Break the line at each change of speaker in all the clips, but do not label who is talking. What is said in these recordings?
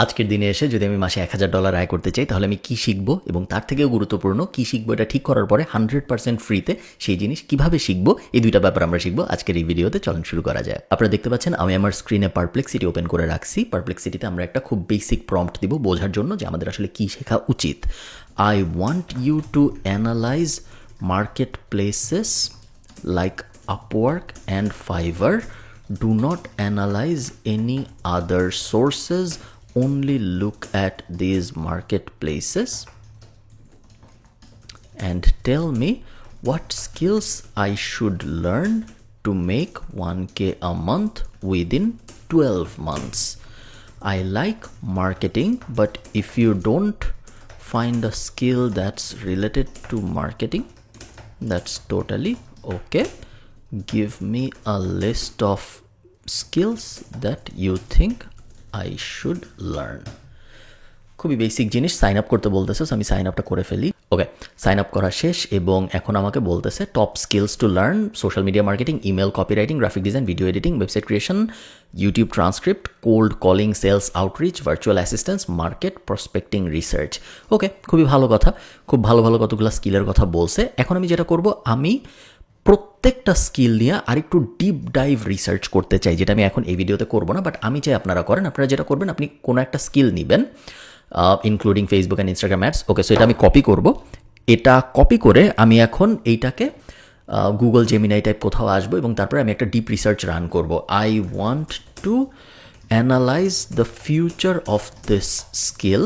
আজকের দিনে এসে যদি আমি মাসে $1000 আয় করতে চাই তাহলে আমি কী শিখবো এবং তার থেকেও গুরুত্বপূর্ণ কী শিখবো এটা ঠিক করার পরে 100% ফ্রিতে সেই জিনিস কিভাবে শিখবো এই দুইটা ব্যাপার আমরা শিখবো আজকের এই ভিডিওতে। চলুন শুরু করা যায়। আপনারা দেখতে পাচ্ছেন আমি আমার স্ক্রিনে পারপ্লেক্সিটি ওপেন করে রাখছি। পারপ্লেক্সিটিতে আমরা একটা খুব বেসিক প্রম্পট দিব বোঝার জন্য যে আমাদের আসলে কী শেখা উচিত। I want you to analyse marketplaces like Upwork and Fiverr. Do not analyze any other sources, only look at these marketplaces and tell me what skills I should learn to make 1K a month within 12 months. I like marketing, but if you don't find a skill that's related to marketing, that's totally okay. Give me a list of skills that you think I should learn. খুবই basic জিনিস, sign up করতে বলতেছে। আমি sign আপটা করে ফেলি। ওকে, sign up করা শেষ এবং এখন আমাকে বলতেছে top skills to learn: social media marketing, email copywriting, graphic design, video editing, website creation, YouTube transcript, cold calling, sales outreach, virtual assistance, market prospecting, research. Okay, খুবই ভালো কথা, খুব ভালো ভালো কতগুলো স্কিলের কথা বলছে। এখন আমি যেটা করব, আমি প্রত্যেকটা স্কিল নিয়ে আরেকটু ডিপ ডাইভ রিসার্চ করতে চাই, যেটা আমি এখন এই ভিডিওতে করবো না, বাট আমি চাই আপনারা করেন। আপনারা যেটা করবেন, আপনি কোনো একটা স্কিল নেবেন including Facebook and Instagram ads. Okay, so এটা আমি কপি করব। এটা কপি করে আমি এখন এইটাকে গুগল জেমিনাই টাইপ কোথাও আসবো এবং তারপরে আমি একটা ডিপ রিসার্চ রান করব। I want to analyse the future of this skill.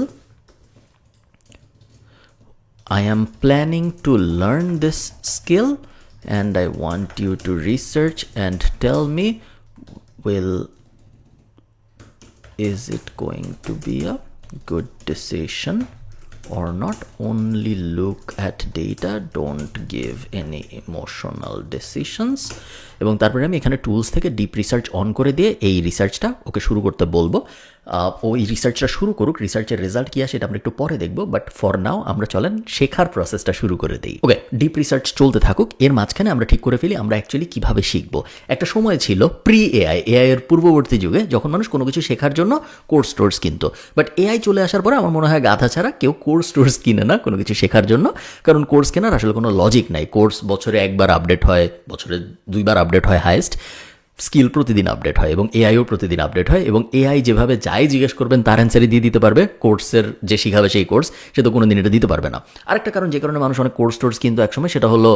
I am planning to learn this skill and I want you to research and tell me, is it going to be a good decision or not? Only look at data, don't give any emotional decisions. এবং তারপরে আমি এখানে tools থেকে deep research on করে দিয়ে এই রিসার্চটা ওকে শুরু করতে বলবো। ও এই রিসার্চটা শুরু করুক। রিসার্চের রেজাল্ট কী আসে এটা আমরা একটু পরে দেখবো, বাট ফর নাও আমরা চলেন শেখার প্রসেসটা শুরু করে দিই। ওকে, ডিপ রিসার্চ চলতে থাকুক। এর মাঝখানে আমরা ঠিক করে ফেলি আমরা অ্যাকচুয়ালি কীভাবে শিখবো। একটা সময় ছিল প্রি এআই, এর পূর্ববর্তী যুগে, যখন মানুষ কোনো কিছু শেখার জন্য কোর্স টোর্স কিনতো। বাট এআই চলে আসার পরে আমার মনে হয় গাধা ছাড়া কেউ কোর্স টোর্স কিনে না কোনো কিছু শেখার জন্য, কারণ কোর্স কেনার আসলে কোনো লজিক নাই। কোর্স বছরে একবার আপডেট হয়, বছরে 2বার আপডেট হয় হাইয়েস্ট। স্কিল প্রতিদিন আপডেট হয় এবং এআইও প্রতিদিন আপডেট হয় এবং এআই যেভাবে যাই জিজ্ঞেস করবেন তার অ্যান্সারই দিয়ে দিতে পারবে। কোর্সের যে শিখাবে সেই কোর্স, সে তো কোনো দিন এটা দিতে পারবে না। আরেকটা কারণ যে কারণে মানুষ অনেক কোর্স টোর্স কিন্তু একসময়, সেটা হলো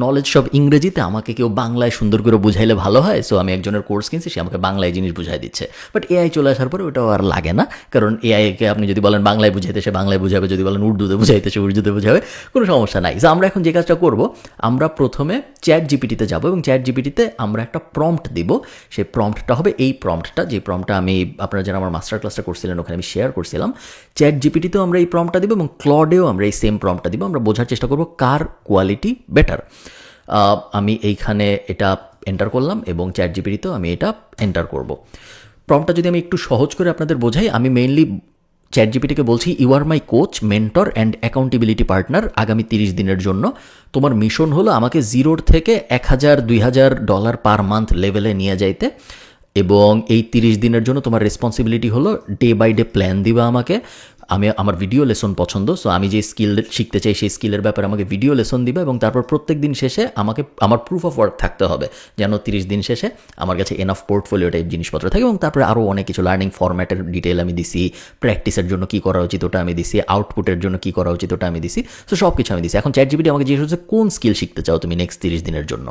নলেজ সব ইংরেজিতে, আমাকে কেউ বাংলায় সুন্দর করে বুঝাইলে ভালো হয়। সো আমি একজনের কোর্স কিনছি, সে আমাকে বাংলায় জিনিস বুঝাই দিচ্ছে। বাট এআই চলে আসার পরে ওটাও আর লাগে না, কারণ এআইকে আপনি যদি বলেন বাংলায় বুঝাইতে, সে বাংলায় বুঝাবে, যদি বলেন উর্দুতে বুঝাইতে, সে উর্দুতে বুঝাবে, কোনো সমস্যা নাই। সো আমরা এখন যে কাজটা করব, আমরা প্রথমে চ্যাট জিপিটিতে যাব এবং চ্যাট জিপিটিতে আমরা একটা প্রম্পট দিব। সেই প্রম্পটটা হবে এই প্রম্পটটা, যে প্রম্পটটা আমি আপনারা যারা আমার মাস্টার ক্লাসটা করছিলেন ওখানে আমি শেয়ার করছিলাম। চ্যাট জিপিটিতেও আমরা এই প্রম্পটটা দিব এবং ক্লডেও আমরা এই সেম প্রম্পটটা দিব। আমরা বোঝার চেষ্টা করব কার কোয়ালিটি বেটার। আমি এইখানে এটা এন্টার করলাম এবং চ্যাট জিপিটিতেও আমি এটা এন্টার করব। প্রম্পটটা যদি আমি একটু সহজ করে আপনাদের বোঝাই, আমি মেইনলি চ্যাট জিপিটিকে বলছি, you are my coach, mentor and accountability partner আগামী 30 দিনের জন্য। তোমার মিশন হলো আমাকে 0 থেকে $1000-2000 পার মান্থ লেভেলে নিয়ে যাইতে, এবং এই 30 দিনের জন্য তোমার রেসপন্সিবিলিটি হলো ডে বাই ডে প্ল্যান দিবা আমাকে। আমার ভিডিও লেসন পছন্দ, সো আমি যে স্কিল শিখতে চাই সেই স্কিলের ব্যাপারে আমাকে ভিডিও লেসন দিবা এবং তারপর প্রত্যেক দিন শেষে আমাকে আমার প্রুফ অফ ওয়ার্ক থাকতে হবে, যেন 30 দিন শেষে আমার কাছে এনাফ পোর্টফোলিও টাইপ জিনিসপত্র থাকে। এবং তারপরে আরও অনেক কিছু লার্নিং ফরম্যাটের ডিটেল আমি দিছি, প্র্যাকটিসের জন্য কী করা উচিত ওটা আমি দিছি, আউটপুটের জন্য কী করা উচিত ওটা আমি দিছি। সো সব কিছু আমি দিছি। এখন চ্যাট জিপিটি আমাকে জিজ্ঞেস হচ্ছে কোন স্কিল শিখতে চাও তুমি নেক্সট 30 দিনের জন্য।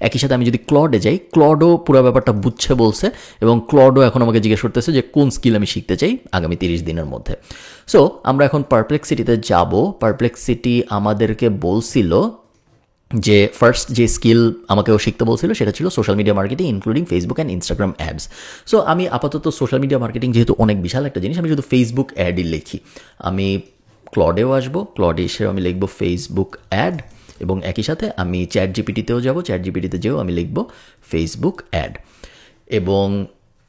একই সাথে আমি যদি ক্লডে যাই, ক্লডও পুরো ব্যাপারটা বুঝছে বলছে এবং ক্লডও এখন আমাকে জিজ্ঞেস করতেছে যে কোন স্কিল আমি শিখতে চাই আগামী 30 দিনের মধ্যে। সো আমরা এখন পারপ্লেক্সিটিতে যাব। পারপ্লেক্সিটি আমাদেরকে বলছিল যে ফার্স্ট যে স্কিল আমাকেও শিখতে বলছিল সেটা ছিল social media marketing including Facebook and Instagram ads. So আমি আপাতত সোশ্যাল মিডিয়া মার্কেটিং যেহেতু অনেক বিশাল একটা জিনিস, আমি শুধু ফেসবুক অ্যাডই লিখি। আমি ক্লডেও আসবো, ক্লডে এসেও আমি লিখবো ফেসবুক অ্যাড এবং একই সাথে আমি চ্যাট জিপিটিতেও যাব, চ্যাট জিপিটিতে যেও আমি লিখবো ফেসবুক অ্যাড। এবং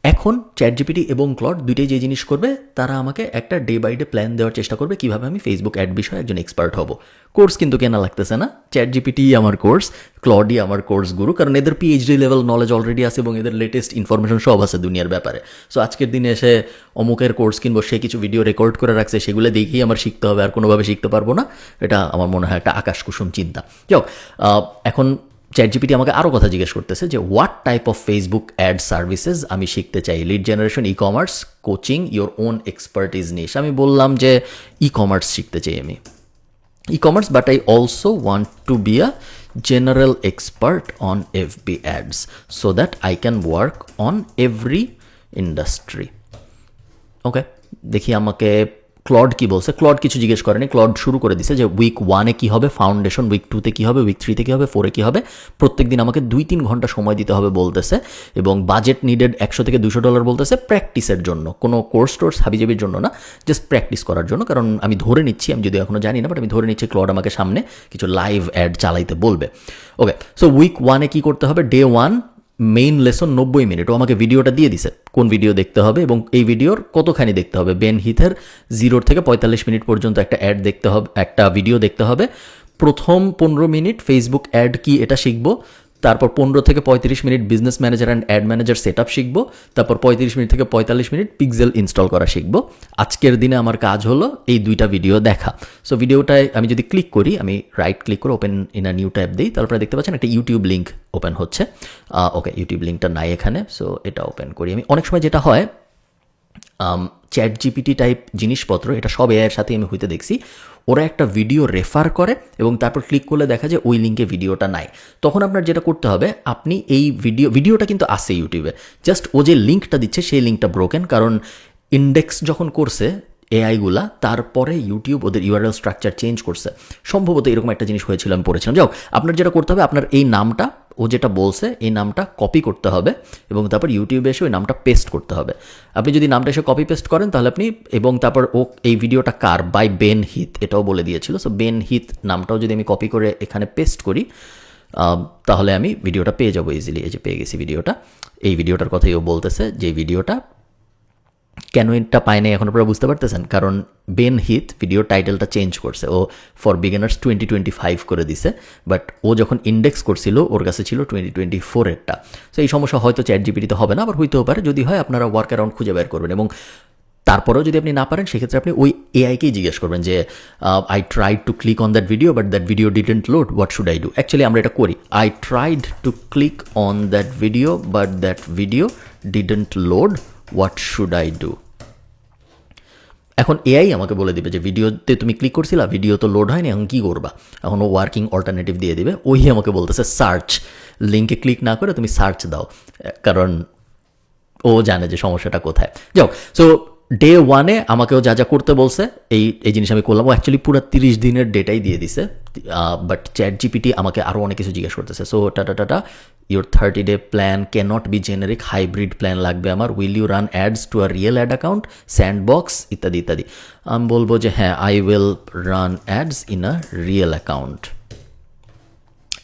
এখন চ্যাটজিপিটি এবং ক্লড দুইটাই যে জিনিস করবে, তারা আমাকে একটা ডে বাই ডে প্ল্যান দেওয়ার চেষ্টা করবে কীভাবে আমি ফেসবুক অ্যাড বিষয়ে একজন এক্সপার্ট হব। কোর্স কিন্তু কেনা লাগতেছে না, চ্যাটজিপিটি আমার কোর্স, ক্লডই আমার কোর্স গুরু, কারণ এদের পিএইচডি লেভেল নলেজ অলরেডি আছে এবং এদের লেটেস্ট ইনফরমেশন সব আছে দুনিয়ার ব্যাপারে। সো আজকের দিনে এসে অমুকের কোর্স কিনবো, সে কিছু ভিডিও রেকর্ড করে রাখছে, সেগুলো দেখেই আমার শিখতে হবে, আর কোনোভাবে শিখতে পারবো না। এটা আমার মনে হয় একটা আকাশ কুসুম চিন্তা। যাক, এখন চ্যাটজিপিটি আমাকে আরও কথা জিজ্ঞেস করতেছে যে what type of Facebook ad services আমি শিখতে চাই, lead generation, e commerce, coaching, your own expertise niche. আমি বললাম যে ই কমার্স শিখতে চাই আমি, e commerce, but I also want to be a general expert on FB ads so that I can work on every industry. ওকে, দেখি আমাকে clod কি বলছে। ক্লড কিছু জিজ্ঞেস করেনি, ক্লড শুরু করে দিছে যে উইক 1-এ কী হবে, ফাউন্ডেশন উইক 2-তে কী হবে, উইক 3-তে কী হবে, 4-এ কী হবে। প্রত্যেক দিন আমাকে 2-3 ঘন্টা সময় দিতে হবে বলতেছে, এবং বাজেট নিডেড $100 থেকে $200 বলতেছে প্র্যাকটিসের জন্য, কোনো কোর্স টোর্স হাবিজাবির জন্য না, জাস্ট প্র্যাকটিস করার জন্য। কারণ আমি ধরে নিচ্ছি, আমি যদিও এখনও জানি না, বাট আমি ধরে নিচ্ছি ক্লড আমাকে সামনে কিছু লাইভ অ্যাড চালাইতে বলবে। ওকে, সো উইক 1-এ কী করতে হবে, ডে 1 মেইন লেসন 90 মিনিট। ও আমাকে ভিডিওটা দিয়ে দিছে কোন ভিডিও দেখতে হবে এবং এই ভিডিওর কতখানি দেখতে হবে। বেন হিথের 0 থেকে 45 মিনিট পর্যন্ত একটা অ্যাড দেখতে হবে, একটা ভিডিও দেখতে হবে। প্রথম 15 মিনিট ফেসবুক অ্যাড কি এটা শিখবো, তারপর 15 থেকে 35 minute business manager and add manager set up শিখবো, তারপর 35 মিনিট থেকে 45 মিনিট পিক্সেল ইনস্টল করা শিখবো। আজকের দিনে আমার কাজ হলো এই 2টা ভিডিও দেখা। সো ভিডিওটায় আমি যদি ক্লিক করি, আমি রাইট ক্লিক করে open in a new tab দিই, তারপরে দেখতে পাচ্ছেন একটা ইউটিউব লিঙ্ক ওপেন হচ্ছে। ওকে, ইউটিউব লিঙ্কটা নাই এখানে, সো এটা ওপেন করি আমি। অনেক সময় যেটা হয়, চ্যাট জিপিটি টাইপ জিনিসপত্র, এটা সব এআইয়ের সাথে আমি হইতে দেখছি, ওরা একটা ভিডিও রেফার করে এবং তারপর ক্লিক করলে দেখা যায় ওই লিঙ্কে ভিডিওটা নাই। তখন আপনার যেটা করতে হবে, আপনি এই ভিডিওটা কিন্তু আছে ইউটিউবে, জাস্ট ও যে লিঙ্কটা দিচ্ছে সেই লিঙ্কটা ব্রোকেন, কারণ ইন্ডেক্স যখন করছে এআইগুলা, তারপরে ইউটিউব ওদের ইউআরএল স্ট্রাকচার চেঞ্জ করছে, সম্ভবত এরকম একটা জিনিস হয়েছিল, আমি পড়েছিলাম। যাও, আপনার যেটা করতে হবে, আপনার এই নামটা, ও যেটা বলছে এই নামটা কপি করতে হবে এবং তারপর ইউটিউবে এসে ওই নামটা পেস্ট করতে হবে। আপনি যদি নামটা এসে কপি পেস্ট করেন তাহলে আপনি, এবং তারপর ও এই ভিডিওটা কার, বাই বেন হিথ, এটাও বলে দিয়েছিল। সো বেন হিথ নামটাও যদি আমি কপি করে এখানে পেস্ট করি, তাহলে আমি ভিডিওটা পেয়ে যাবো ইজিলি। এই যে পেয়ে গেছি ভিডিওটা। এই ভিডিওটার কথাই ও বলতেছে, যে ভিডিওটা কেন এটা পায় নাই এখন আপনারা বুঝতে পারতেছেন, কারণ বেন হিথ ভিডিও টাইটেলটা চেঞ্জ করছে, ও ফর বিগিনার্স 2025 করে দিছে, বাট ও যখন ইন্ডেক্স করছিল ওর কাছে ছিল 2024-এরটা। সো এই সমস্যা হয়তো চ্যাট জিপিটিতে হবে না, আবার হইতেও পারে। যদি হয় আপনারা ওয়ার্ক অ্যারাউন্ড খুঁজে বের করবেন, এবং তারপরেও যদি আপনি না পারেন সেক্ষেত্রে আপনি ওই এআইকেই জিজ্ঞেস করবেন যে I tried to click on that video but that video didn't load, what should I do. Actually আমরা এটা করি, I tried to click on that video but that video didn't load, what should I do. এখন AI আমাকে বলে দিবে যে ভিডিওতে তুমি ক্লিক করছিলা, ভিডিও তো লোড হয়নি, এখন কী করবা। এখন ও ওয়ার্কিং অল্টারনেটিভ দিয়ে দিবে। ওই আমাকে বলতেছে সার্চ, লিঙ্কে ক্লিক না করে তুমি সার্চ দাও, কারণ ও জানে যে সমস্যাটা কোথায়। যাও, সো ডে 1-এ আমাকেও যা যা করতে বলছে এই জিনিস আমি করলাম। ও অ্যাকচুয়ালি পুরো 30 দিনের ডেটাই দিয়ে দিছে, বাট চ্যাট জিপিটি আমাকে আরও অনেক কিছু জিজ্ঞেস করতেছে। সো টাটা your 30-day plan cannot be generic, hybrid plan লাগবে আমার। Will you run ads to a real ad account, sandbox, ইত্যাদি ইত্যাদি। আমি বলবো যে হ্যাঁ, I will run ads in a real account.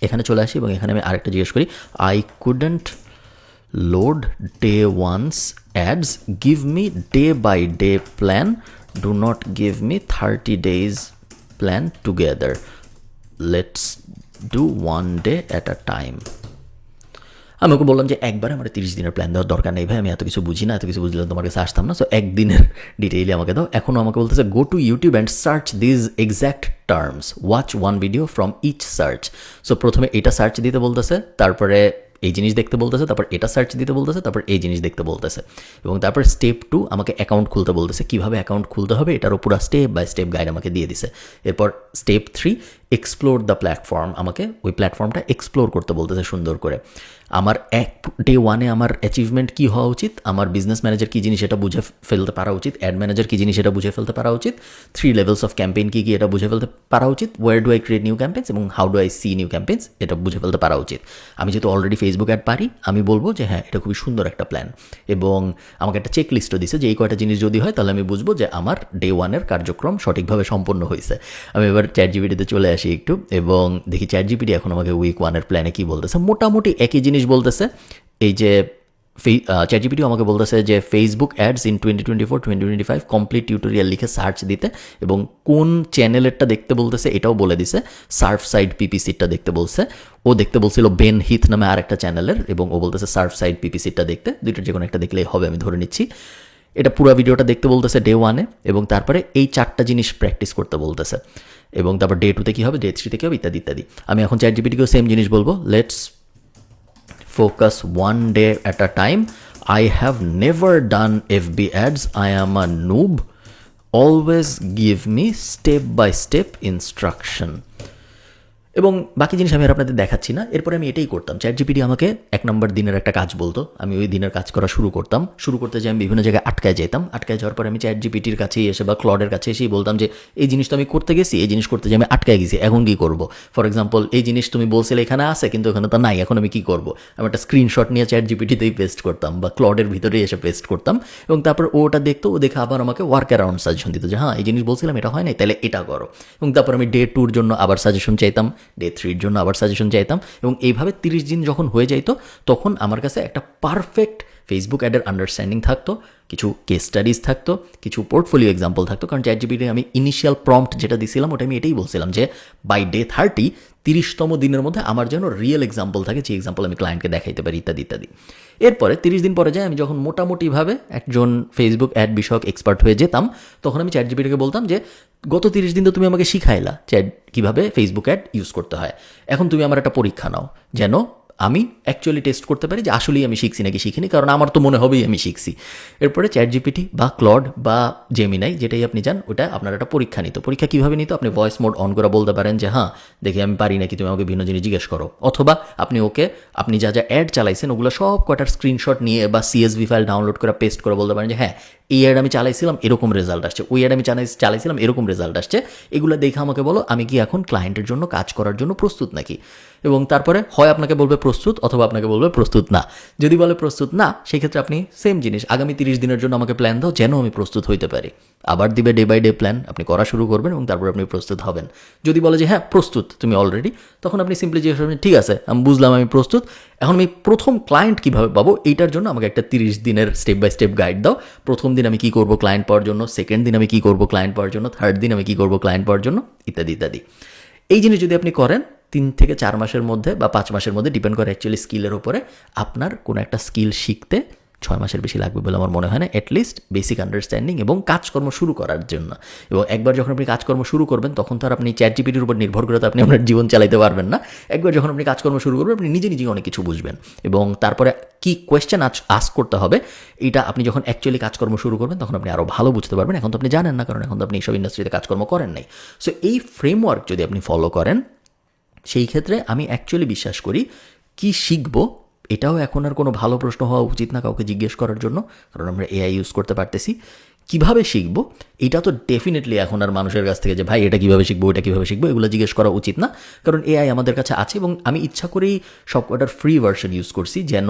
এখানে চলে আসি এবং এখানে আমি আরেকটা জিজ্ঞেস করি, I couldn't load day 1's ads, give me day by day plan, do not give me 30 days plan together, let's do one day at a time. আমি ওকে বললাম যে একবারে আমার 30 দিনের প্ল্যান দেওয়ার দরকার নেই ভাই, আমি এত কিছু বুঝি না, এত কিছু বুঝলে তোমার কাছে আসতাম না। সো একদিনের ডিটেইলে আমাকে দাও। এখনও আমাকে বলতেছে go to YouTube and search this exact terms, watch one video from each search. So প্রথমে এটা সার্চ দিতে বলতেছে, তারপরে এই জিনিস দেখতে বলতেছে, তারপর এটা সার্চ দিতে বলতেছে, তারপর এই জিনিস দেখতে বলতেছে, এবং তারপর স্টেপ 2 আমাকে অ্যাকাউন্ট খুলতে বলতেছে। কীভাবে অ্যাকাউন্ট খুলতে হবে এটারও পুরো স্টেপ বাই স্টেপ গাইড আমাকে দিয়ে দিছে। এরপর স্টেপ 3 এক্সপ্লোর দ্য প্ল্যাটফর্ম, আমাকে ওই প্ল্যাটফর্মটা এক্সপ্লোর করতে বলতেছে সুন্দর করে। আমার ডে 1-এ আমার অ্যাচিভমেন্ট কী হওয়া উচিত, আমার বিজনেস ম্যানেজার কী জিনিস এটা বুঝে ফেলতে পারা উচিত, অ্যাড ম্যানেজার কী জিনিস এটা বুঝে ফেলতে পারা উচিত, 3 লেভেলস অফ ক্যাম্পেইন কী কী এটা বুঝে ফেলতে পারা উচিত, where do I create new campaigns এবং how do I see new campaigns এটা বুঝে ফেলতে পারা উচিত। আমি যেহেতু অলরেডি ফেসবুক অ্যাড পারি, আমি বলবো যে হ্যাঁ এটা খুবই সুন্দর একটা প্ল্যান, এবং আমাকে একটা চেক লিস্টও দিছে যে এই কয়টা জিনিস যদি হয় তাহলে আমি বুঝবো যে আমার ডে 1-এর কার্যক্রম সঠিকভাবে সম্পন্ন হয়েছে। আমি এবার চ্যাট জিপিটিতে চলে আসি একটু এবং দেখি চ্যাট জিপিটি এখন আমাকে উইক 1-এর প্ল্যানে কী বলতেছে। মোটামুটি একই জিনিস বলতেছে, এই যে ChatGPT আমাকে বলতেছে যে Facebook ads in 2024-2025 complete tutorial লিখে সার্চ দিতে, এবং কোন চ্যানেলেরটা দেখতে বলতেছে এটাও বলে দিছে। সার্ফ সাইড পিপিসিটা দেখতে বলছে, ও দেখতে বলছিল বেন হিথ নামে আর একটা চ্যানেলের, এবং ও বলতেছে সার্ফ সাইড পিপিসিটা দেখতে। দুইটার যে কোনো একটা দেখলেই হবে, আমি ধরে নিচ্ছি। এটা পুরো ভিডিওটা দেখতে বলতেছে ডে 1-এ, এবং তারপরে এই 4টা জিনিস প্র্যাকটিস করতে বলতেছে, এবং তারপর ডে 2-তে কী হবে, ডে 3-তে কী হবে, ইত্যাদি ইত্যাদি। আমি এখন ChatGPT-কেও সেম জিনিস বলবো, let's focus one day at a time. I have never done FB ads. I am a noob. Always give me step by step instruction. এবং বাকি জিনিস আমি আর আপনাদের দেখাচ্ছি না। এরপরে আমি এটাই করতাম, ChatGPT আমাকে 1 নম্বর দিনের একটা কাজ বলতো, আমি ওই দিনের কাজ করা শুরু করতাম। শুরু করতে যে আমি বিভিন্ন জায়গায় আটকায় যেতাম, আটকায় যাওয়ার পরে আমি ChatGPT-র কাছেই এসে বা ক্লডের কাছে এসেই বলতাম যে এই জিনিস তো আমি করতে গেছি, এই জিনিস করতে যে আমি আটকায় গেছি, এখন কী করবো। ফর এক্সাম্পল, এই জিনিস তুমি বলছিলে এখানে আছে কিন্তু এখানে তো নাই, এখন আমি কী করবো। আমি একটা স্ক্রিনশট নিয়ে ChatGPT-তেই পেস্ট করতাম বা ক্লডের ভিতরেই এসে পেস্ট করতাম, এবং তারপর ওটা দেখতো, ও দেখে আবার আমাকে ওয়ার্ক অ্যারাউন্ড সাজেশন দিত যে হ্যাঁ এই জিনিস বলছিলাম এটা হয় নাই, তাহলে এটা করো। এবং তারপর আমি ডে 2-র জন্য আবার সাজেশন চাইতাম, ডে 3-র জন্য আবার সাজেশন চাইতাম, এবং এইভাবে 30 দিন যখন হয়ে যাইতো তখন আমার কাছে একটা পারফেক্ট ফেসবুক অ্যাডের আন্ডারস্ট্যান্ডিং থাকতো, কিছু কেস স্টাডিজ থাকতো, কিছু পোর্টফোলিও এক্সাম্পল থাকতো। কারণ ChatGPT আমি ইনিশিয়াল প্রম্পট যেটা দিছিলাম ওটা আমি এটাই বলছিলাম যে বাই ডে 30তম দিনের মধ্যে আমার যেন রিয়েল এক্সাম্পল থাকে, যে এক্সাম্পল আমি ক্লায়েন্টকে দেখাইতে পারি, ইত্যাদি ইত্যাদি। এরপরে 30 দিন পরে যায় আমি যখন মোটামুটিভাবে একজন ফেসবুক অ্যাড বিষয়ক এক্সপার্ট হয়ে যেতাম, তখন আমি ChatGPT-কে বলতাম যে গত 30 দিন তো তুমি আমাকে শিখাইলা কীভাবে ফেসবুক অ্যাড ইউজ করতে হয়, এখন তুমি আমার একটা পরীক্ষা নাও যেন আমি অ্যাকচুয়ালি টেস্ট করতে পারি যে আসলেই আমি শিখছি নাকি শিখিনি, কারণ আমার তো মনে হবেই আমি শিখছি। এরপরে ChatGPT বা ক্লড বা জেমিনাই যেটাই আপনি যান, ওটা আপনার একটা পরীক্ষা নিত। পরীক্ষা কীভাবে নিত, আপনি ভয়েস মোড অন করে বলতে পারেন যে হ্যাঁ দেখি আমি পারি নাকি, তুমি আমাকে বিভিন্ন জিনিস জিজ্ঞেস করো। অথবা আপনি ওকে আপনি যা যা অ্যাড চালাইছেন ওগুলো সব কটার স্ক্রিনশট নিয়ে বা CSV ফাইল ডাউনলোড করে পেস্ট করে বলতে পারেন যে হ্যাঁ এই অ্যাড আমি চালাইছিলাম এরকম রেজাল্ট আসছে, ওই অ্যাড আমি চালাইছিলাম এরকম রেজাল্ট আসছে, এগুলো দেখে আমাকে বলো আমি কি এখন ক্লায়েন্টের জন্য কাজ করার জন্য প্রস্তুত নাকি। এবং তারপরে হয় আপনাকে বলবে প্রস্তুত, অথবা আপনাকে বলবে প্রস্তুত না। যদি বলে প্রস্তুত না, সেক্ষেত্রে আপনি সেম জিনিস আগামী 30 দিনের জন্য আমাকে প্ল্যান দাও যেন আমি প্রস্তুত হইতে পারি। আবার দিবে ডে বাই ডে প্ল্যান, আপনি করা শুরু করবেন এবং তারপর আপনি প্রস্তুত হবেন। যদি বলে যে হ্যাঁ প্রস্তুত তুমি অলরেডি, তখন আপনি সিম্পলি জিজ্ঞেস করবেন ঠিক আছে আমি বুঝলাম আমি প্রস্তুত, এখন আমি প্রথম ক্লায়েন্ট কীভাবে পাবো এইটার জন্য আমাকে একটা 30 দিনের স্টেপ বাই স্টেপ গাইড দাও। প্রথম দিন আমি কী করবো ক্লায়েন্ট পাওয়ার জন্য, সেকেন্ড দিন আমি কী করবো ক্লায়েন্ট পাওয়ার জন্য, থার্ড দিন আমি কী করবো ক্লায়েন্ট পাওয়ার জন্য, ইত্যাদি ইত্যাদি। এই জিনিস যদি আপনি করেন 3 থেকে 4 মাসের মধ্যে বা 5 মাসের মধ্যে, ডিপেন্ড করে অ্যাকচুয়ালি স্কিলের উপরে, আপনার কোনো একটা স্কিল শিখতে 6 মাসের বেশি লাগবে বলে আমার মনে হয় না, অ্যাটলিস্ট বেসিক আন্ডারস্ট্যান্ডিং এবং কাজকর্ম শুরু করার জন্য। এবং একবার যখন আপনি কাজকর্ম শুরু করবেন তখন তো আর আপনি ChatGPT-র উপর নির্ভর করে তো আপনি আপনার জীবন চালাইতে পারবেন না। একবার যখন আপনি কাজকর্ম শুরু করবেন আপনি নিজে নিজেই অনেক কিছু বুঝবেন, এবং তারপরে কি কোয়েশ্চেন আস্ক করতে হবে এটা আপনি যখন অ্যাকচুয়ালি কাজকর্ম শুরু করবেন তখন আপনি আরও ভালো বুঝতে পারবেন। এখন তো আপনি জানেন না, কারণ এখন তো আপনি এইসব ইন্ডাস্ট্রিতে কাজকর্ম করেন নাই। সো এই ফ্রেমওয়ার্ক যদি আপনি ফলো করেন, সেই ক্ষেত্রে আমি অ্যাকচুয়ালি বিশ্বাস করি কি শিখবো এটাও এখন আর কোনো ভালো প্রশ্ন হওয়া উচিত না কাউকে জিজ্ঞেস করার জন্য, কারণ আমরা AI ইউজ করতে পারতেছি। কীভাবে শিখবো এটা তো ডেফিনেটলি এখন আর মানুষের কাছ থেকে যে ভাই এটা কীভাবে শিখবো এটা কীভাবে শিখবো এগুলো জিজ্ঞেস করা উচিত না, কারণ AI আমাদের কাছে আছে। এবং আমি ইচ্ছা করেই সবকটার ফ্রি ভার্সন ইউজ করছি যেন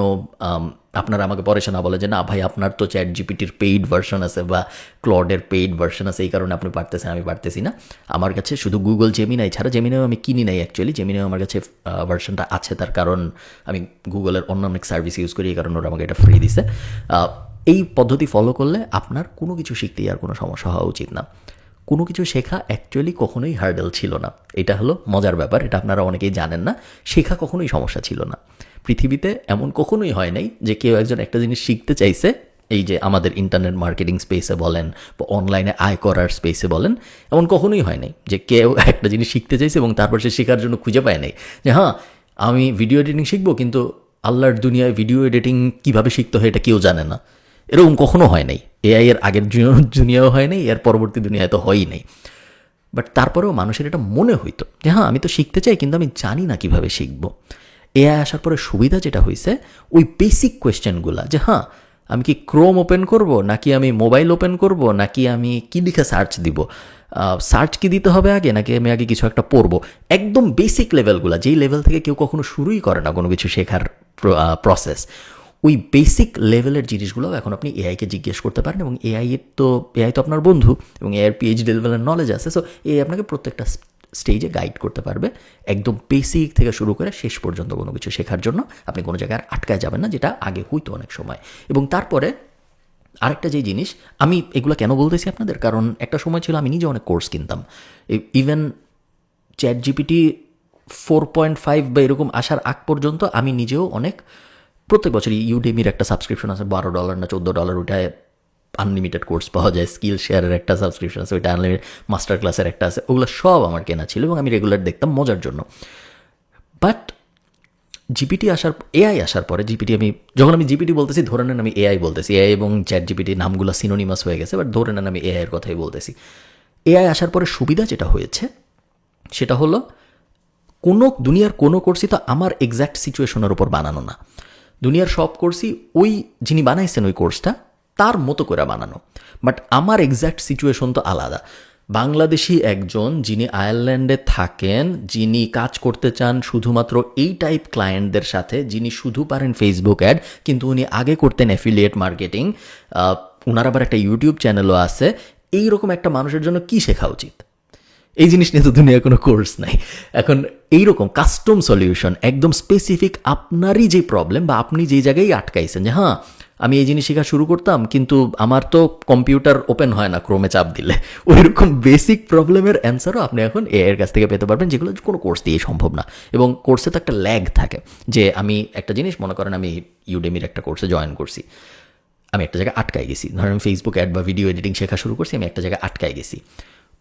আপনারা আমাকে পরে না বলে যে না ভাই আপনার তো ChatGPT-র পেইড ভার্সন আছে বা ক্লডের পেইড ভার্সন আছে, এই কারণে আপনি পারতেছেন আমি পারতেছি না। আমার কাছে শুধু গুগল জেমিনাই ছাড়া, জেমিনাইও আমি কিনি নাই অ্যাকচুয়ালি, জেমিনাইও আমার কাছে ভার্সনটা আছে, তার কারণ আমি গুগলের অন্য অনেক সার্ভিস ইউজ করি, এই কারণে ওরা আমাকে এটা ফ্রি দিছে। এই পদ্ধতি ফলো করলে আপনার কোনো কিছু শিখতেই আর কোনো সমস্যা হওয়া উচিত না। কোনো কিছু শেখা অ্যাকচুয়ালি কখনোই হার্ডেল ছিল না, এটা হলো মজার ব্যাপার, এটা আপনারা অনেকেই জানেন না। শেখা কখনোই সমস্যা ছিল না। পৃথিবীতে এমন কখনোই হয় নাই যে কেউ একজন একটা জিনিস শিখতে চাইছে, এই যে আমাদের ইন্টারনেট মার্কেটিং স্পেসে বলেন বা অনলাইনে আয় করার স্পেসে বলেন, এমন কখনোই হয় নাই যে কেউ একটা জিনিস শিখতে চাইছে এবং তারপর সে শেখার জন্য খুঁজে পায় নাই যে হ্যাঁ আমি ভিডিও এডিটিং শিখবো, কিন্তু আল্লাহর দুনিয়ায় ভিডিও এডিটিং কীভাবে শিখতে হয় এটা কেউ জানে না। এরকম কখনো হয় নাই, AI এর আগের দুনিয়াও হয় নাই, এর পরবর্তী দুনিয়ায় তো হয়ই নাই। বাট তারপরেও মানুষের এটা মনে হইতো যে হ্যাঁ আমি তো শিখতে চাই কিন্তু আমি জানি না কীভাবে শিখবো। AI আসার পরে সুবিধা যেটা হয়েছে ওই বেসিক কোয়েশ্চেনগুলো যে হ্যাঁ আমি কি ক্রোম ওপেন করব, নাকি আমি মোবাইল ওপেন করব, নাকি আমি কি লিখে সার্চ দিব, সার্চ কি দিতে হবে আগে, নাকি আমি আগে কিছু একটা পড়বো, একদম বেসিক লেভেলগুলো যেই লেভেল থেকে কেউ কখনো শুরুই করে না কোনো কিছু শেখার প্রসেস, ওই বেসিক লেভেলের জিনিসগুলো এখন আপনি এআইকে জিজ্ঞেস করতে পারেন। এবং এআই তো আপনার বন্ধু, এবং এআইয়ের PhD লেভেলের নলেজ আছে। সো AI আপনাকে প্রত্যেকটা স্টেজে গাইড করতে পারবে, একদম বেসিক থেকে শুরু করে শেষ পর্যন্ত কোনো কিছু শেখার জন্য। আপনি কোনো জায়গায় আটকায় যাবেন না, যেটা আগে হইতো অনেক সময়। এবং তারপরে আরেকটা যে জিনিস, আমি এগুলো কেন বলতেছি আপনাদের, কারণ একটা সময় ছিল আমি নিজে অনেক কোর্স কিনতাম। ইভেন ChatGPT 4.5 বা এরকম আসার আগ পর্যন্ত আমি নিজেও অনেক, প্রত্যেক বছরই ইউডেমির একটা সাবস্ক্রিপশন আছে $12 না $14, ওইটায় আনলিমিটেড কোর্স পাওয়া যায়। স্কিল শেয়ারের একটা সাবস্ক্রিপশন আছে, ওইটা আনলিমিটেড, মাস্টার ক্লাসের একটা আছে, ওগুলো সব আমার কেনা ছিল এবং আমি রেগুলার দেখতাম মজার জন্য। বাট এআই আসার পরে যখন আমি জিপিটি বলতেছি, ধরে নেন আমি এআই বলতেছি, এআই এবং ChatGPT নামগুলো সিনোনিমাস হয়ে গেছে, বাট ধরে নেন আমি এআই এর কথাই বলতেছি। এআই আসার পরে সুবিধা যেটা হয়েছে সেটা হলো, দুনিয়ার কোনো কোর্সই তো আমার এক্স্যাক্ট সিচুয়েশনের উপর বানানো না। দুনিয়ার সব কোর্সই ওই যিনি বানাইছেন ওই কোর্সটা তার মতো করে বানানো, বাট আমার এক্স্যাক্ট সিচুয়েশন তো আলাদা। বাংলাদেশি একজন যিনি আয়ারল্যান্ডে থাকেন, যিনি কাজ করতে চান শুধুমাত্র এই টাইপ ক্লায়েন্টদের সাথে, যিনি শুধু পারেন ফেসবুক অ্যাড, কিন্তু উনি আগে করতেন অ্যাফিলিয়েট মার্কেটিং, ওনার আবার একটা ইউটিউব চ্যানেলও আছে, এইরকম একটা মানুষের জন্য কি শেখা উচিত? এই জিনিস নিয়ে তো দুনিয়ার কোনো কোর্স নাই। এখন এইরকম কাস্টম সলিউশন, একদম স্পেসিফিক আপনারই যে প্রবলেম বা আপনি যেই জায়গায় আটকাইছেন, যে হ্যাঁ আমি এই জিনিস শেখা শুরু করতাম কিন্তু আমার তো কম্পিউটার ওপেন হয় না ক্রোমে চাপ দিলে, ওইরকম বেসিক প্রবলেমের অ্যান্সারও আপনি এখন এআই এর কাছ থেকে পেতে পারবেন, যেগুলো কোনো কোর্স দিয়ে সম্ভব না। এবং কোর্সে তো একটা ল্যাগ থাকে, যে আমি একটা জিনিস, মনে করেন আমি ইউডেমির একটা কোর্সে জয়েন করছি, আমি একটা জায়গায় আটকায় গেছি, ধরেন ফেসবুক অ্যাড বা ভিডিও এডিটিং শেখা শুরু করছি, আমি একটা জায়গায় আটকায় গেছি।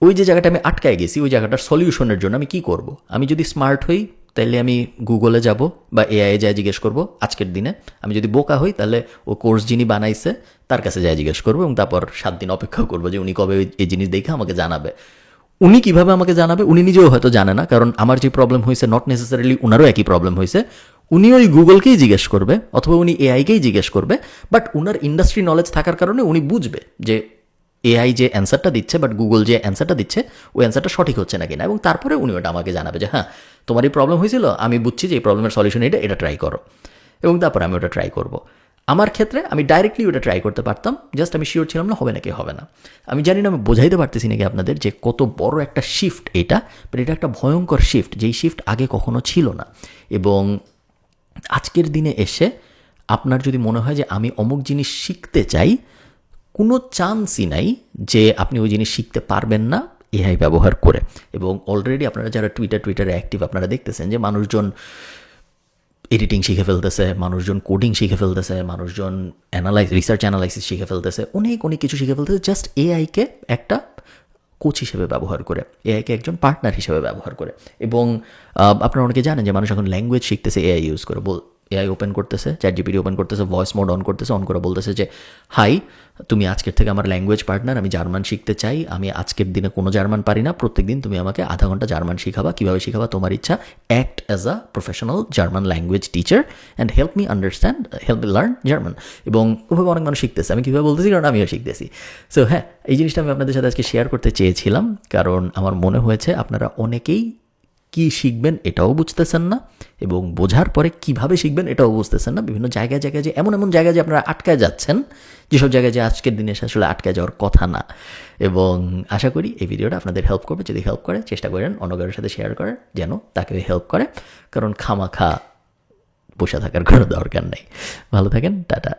ওই যে জায়গাটা আমি আটকায় গেছি, ওই জায়গাটার সলিউশনের জন্য আমি কি করব? আমি যদি স্মার্ট হই তাহলে আমি গুগলে যাব বা এআই যায় জিজ্ঞেস করব আজকের দিনে। আমি যদি বোকা হই তাহলে ও কোর্স যিনি বানাইছে তার কাছে যায় জিজ্ঞেস করবো, এবং তারপর 7 দিন অপেক্ষা করবো যে উনি কবে এই জিনিস দেখে আমাকে জানাবে। উনি কিভাবে আমাকে জানাবে উনি নিজেও হয়তো জানে না, কারণ আমার যে প্রবলেম হয়েছে নট নেসেসারিলি উনারও একই প্রবলেম হয়েছে। উনি ওই গুগলকেই জিজ্ঞেস করবে অথবা উনি এআইকেই জিজ্ঞেস করবে, বাট উনার ইন্ডাস্ট্রি নলেজ থাকার কারণে উনি বুঝবে যে এআই যে অ্যান্সারটা দিচ্ছে বাট গুগল যে অ্যান্সারটা দিচ্ছে ওই অ্যান্সারটা সঠিক হচ্ছে নাকি না, এবং তারপরে উনি ওটা আমাকে জানাবে যে হ্যাঁ তোমার এই প্রবলেম হয়েছিল, আমি বুঝছি যে এই প্রবলেমের সলিউশন এটা ট্রাই করো, এবং তারপরে আমি ওটা ট্রাই করব। আমার ক্ষেত্রে আমি ডাইরেক্টলি ওটা ট্রাই করতে পারতাম, জাস্ট আমি শিওর ছিলাম না হবে নাকি হবে না। আমি জানি না আমি বোঝাইতে পারতেছি নাকি আপনাদের যে কত বড় একটা শিফট এটা, বাট এটা একটা ভয়ঙ্কর শিফট, যেই শিফট আগে কখনো ছিল না। এবং আজকের দিনে এসে আপনার যদি মনে হয় যে আমি অমুক জিনিস শিখতে চাই, কোনো চান্সই নাই যে আপনি ওই জিনিস শিখতে পারবেন না এআই ব্যবহার করে। এবং অলরেডি আপনারা যারা টুইটারে অ্যাক্টিভ, আপনারা দেখতেছেন যে মানুষজন এডিটিং শিখে ফেলতেছে, মানুষজন কোডিং শিখে ফেলতেছে, মানুষজন রিসার্চ অ্যানালাইসিস শিখে ফেলতেছে, অনেক কিছু শিখে ফেলতেছে জাস্ট এআইকে একটা কোচ হিসেবে ব্যবহার করে, এআইকে একজন পার্টনার হিসেবে ব্যবহার করে। এবং আপনারা অনেকে জানেন যে মানুষ এখন ল্যাঙ্গুয়েজ শিখতেছে এআই ইউজ করে। এআই ওপেন করতেছে, ChatGPT ওপেন করতেছে, ভয়েস মোড অন করতেছে, অন করে বলতেছে যে হাই তুমি আজকের থেকে আমার ল্যাঙ্গুয়েজ পার্টনার, আমি জার্মান শিখতে চাই, আমি আজকের দিনে কোনো জার্মান পারি না, প্রত্যেকদিন তুমি আমাকে আধা ঘন্টা জার্মান শিখাবা, কীভাবে শিখাবা তোমার ইচ্ছা, act as a professional German language teacher and help me understand, help me learn German. এবং ওভাবে অনেক মানুষ শিখতেছে, আমি কীভাবে বলতেছি কারণ আমিও শিখতেছি। সো হ্যাঁ, এই জিনিসটা আমি আপনাদের সাথে আজকে শেয়ার করতে চেয়েছিলাম, কারণ আমার মনে হয়েছে আপনারা অনেকেই কি শিখবেন এটাও বুঝতেছেন না, এবং বোঝার পরে কিভাবে শিখবেন এটাও বুঝতেছেন না। বিভিন্ন জায়গায় যে এমন জায়গায় যে আপনারা আটকায় যাচ্ছেন, যেসব জায়গায় যে আজকের দিনে আসলে আটকায় যাওয়ার কথা না। এবং আশা করি এই ভিডিওটা আপনাদের হেল্প করবে। যদি হেল্প করে চেষ্টা করেন অন্য কারোর সাথে শেয়ার করার, যেন তাকে হেল্প করে, কারণ খামাখা বসে থাকার কোনো দরকার নেই। ভালো থাকেন, টাটা।